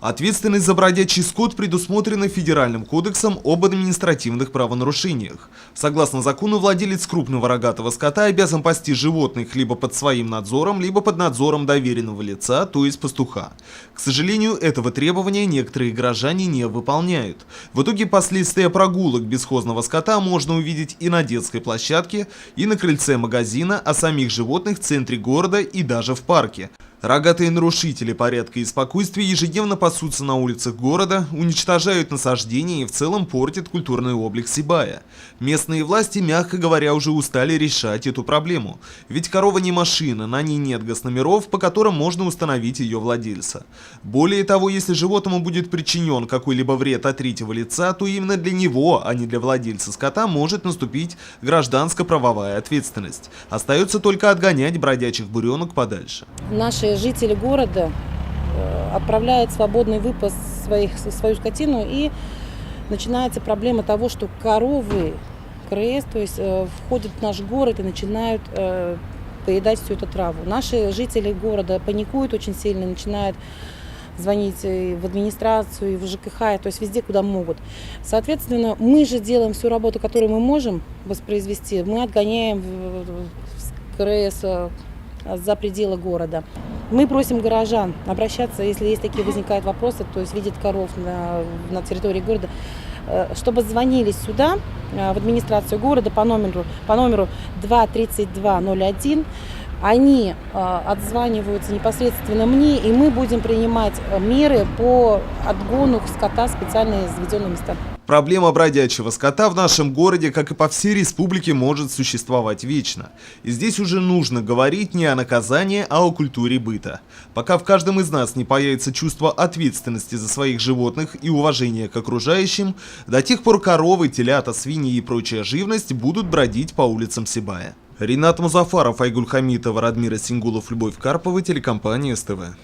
Ответственность за бродячий скот предусмотрена Федеральным кодексом об административных правонарушениях. Согласно закону, владелец крупного рогатого скота обязан пасти животных либо под своим надзором, либо под надзором доверенного лица, то есть пастуха. К сожалению, этого требования некоторые горожане не выполняют. В итоге последствия прогулок бесхозного скота можно увидеть и на детской площадке, и на крыльце магазина, а самих животных в центре города и даже в парке. Рогатые нарушители порядка и спокойствия ежедневно пасутся на улицах города, уничтожают насаждения и в целом портят культурный облик Сибая. Местные власти, мягко говоря, уже устали решать эту проблему. Ведь корова не машина, на ней нет госномеров, по которым можно установить ее владельца. Более того, если животному будет причинен какой-либо вред от третьего лица, то именно для него, а не для владельца скота, может наступить гражданско-правовая ответственность. Остается только отгонять бродячих буренок подальше. Наши жители города отправляют свободный выпас свою скотину, и начинается проблема того, что коровы, КРС, то есть входят в наш город и начинают поедать всю эту траву. Наши жители города паникуют очень сильно, начинают звонить и в администрацию, и в ЖКХ, то есть везде, куда могут. Соответственно, мы же делаем всю работу, которую мы можем воспроизвести. Мы отгоняем КРС за пределы города. Мы просим горожан обращаться, если есть такие возникают вопросы, то есть видят коров на территории города, чтобы звонили сюда, в администрацию города по номеру 23201. Они отзваниваются непосредственно мне, и мы будем принимать меры по отгону скота в специально заведенные места. Проблема бродячего скота в нашем городе, как и по всей республике, может существовать вечно. И здесь уже нужно говорить не о наказании, а о культуре быта. Пока в каждом из нас не появится чувство ответственности за своих животных и уважения к окружающим, до тех пор коровы, телята, свиньи и прочая живность будут бродить по улицам Сибая. Ринат Музафаров, Айгуль Хамитова, Радмира Сингулов, Любовь Карпова, телекомпания СТВ.